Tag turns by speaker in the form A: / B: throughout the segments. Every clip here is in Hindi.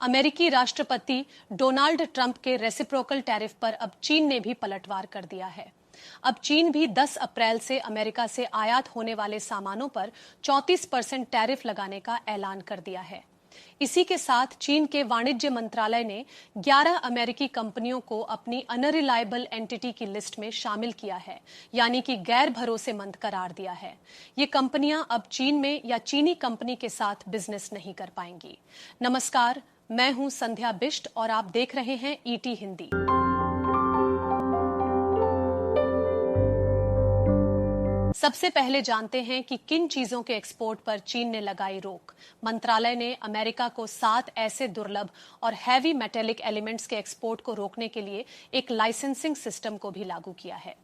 A: अमेरिकी राष्ट्रपति डोनाल्ड ट्रंप के रेसिप्रोकल टैरिफ पर अब चीन ने भी पलटवार कर दिया है। अब चीन भी 10 अप्रैल से अमेरिका से आयात होने वाले सामानों पर 34% टैरिफ लगाने का ऐलान कर दिया है। इसी के साथ चीन के वाणिज्य मंत्रालय ने 11 अमेरिकी कंपनियों को अपनी अनरिलायबल एंटिटी की लिस्ट में शामिल किया है, यानी कि गैर भरोसेमंद करार दिया है। ये कंपनियां अब चीन में या चीनी कंपनी के साथ बिजनेस नहीं कर पाएंगी। नमस्कार, मैं हूं संध्या बिष्ट और आप देख रहे हैं ईटी हिंदी। सबसे पहले जानते हैं कि किन चीजों के एक्सपोर्ट पर चीन ने लगाई रोक। मंत्रालय ने अमेरिका को 7 ऐसे दुर्लभ और हैवी मेटेलिक एलिमेंट्स के एक्सपोर्ट को रोकने के लिए एक लाइसेंसिंग सिस्टम को भी लागू किया है।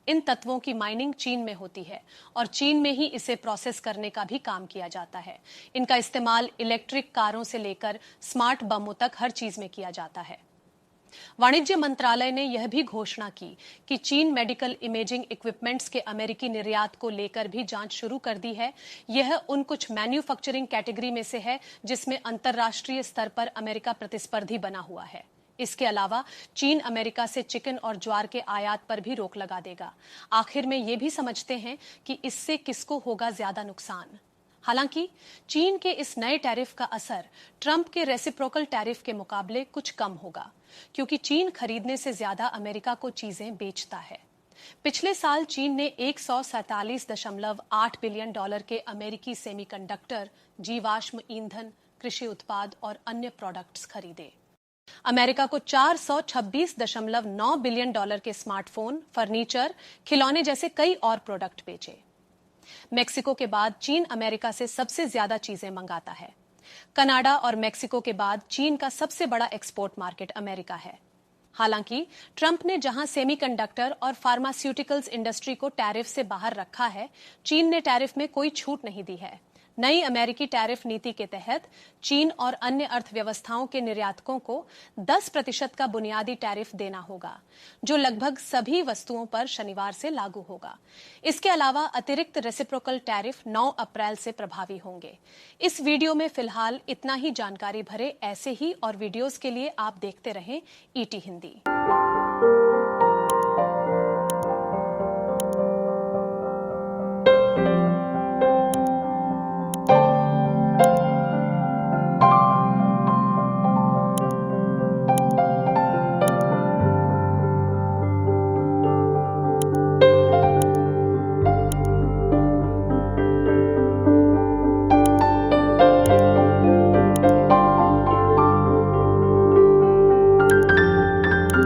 A: इन तत्वों की माइनिंग चीन में होती है और चीन में ही इसे प्रोसेस करने का भी काम किया जाता है। इनका इस्तेमाल इलेक्ट्रिक कारों से लेकर स्मार्ट बमों तक हर चीज में किया जाता है। वाणिज्य मंत्रालय ने यह भी घोषणा की कि चीन मेडिकल इमेजिंग इक्विपमेंट्स के अमेरिकी निर्यात को लेकर भी जांच शुरू कर दी है। यह उन कुछ मैन्युफैक्चरिंग कैटेगरी में से है जिसमें अंतर्राष्ट्रीय स्तर पर अमेरिका प्रतिस्पर्धी बना हुआ है। इसके अलावा चीन अमेरिका से चिकन और ज्वार के आयात पर भी रोक लगा देगा। आखिर में ये भी समझते हैं कि इससे किसको होगा ज्यादा नुकसान। हालांकि चीन के इस नए टैरिफ का असर ट्रंप के रेसिप्रोकल टैरिफ के मुकाबले कुछ कम होगा, क्योंकि चीन खरीदने से ज्यादा अमेरिका को चीजें बेचता है। पिछले साल चीन ने 147.8 बिलियन डॉलर के अमेरिकी सेमीकंडक्टर, जीवाश्म ईंधन, कृषि उत्पाद और अन्य प्रोडक्ट्स खरीदे। अमेरिका को 426.9 बिलियन डॉलर के स्मार्टफोन, फर्नीचर, खिलौने जैसे कई और प्रोडक्ट बेचे। मेक्सिको के बाद चीन अमेरिका से सबसे ज्यादा चीजें मंगाता है। कनाडा और मेक्सिको के बाद चीन का सबसे बड़ा एक्सपोर्ट मार्केट अमेरिका है। हालांकि ट्रंप ने जहां सेमीकंडक्टर और फार्मास्यूटिकल्स इंडस्ट्री को टैरिफ से बाहर रखा है, चीन ने टैरिफ में कोई छूट नहीं दी है। नई अमेरिकी टैरिफ नीति के तहत चीन और अन्य अर्थव्यवस्थाओं के निर्यातकों को 10% का बुनियादी टैरिफ देना होगा, जो लगभग सभी वस्तुओं पर शनिवार से लागू होगा। इसके अलावा अतिरिक्त रेसिप्रोकल टैरिफ 9 अप्रैल से प्रभावी होंगे। इस वीडियो में फिलहाल इतना ही। जानकारी भरे ऐसे ही और वीडियोस के लिए आप देखते रहें ईटी हिंदी।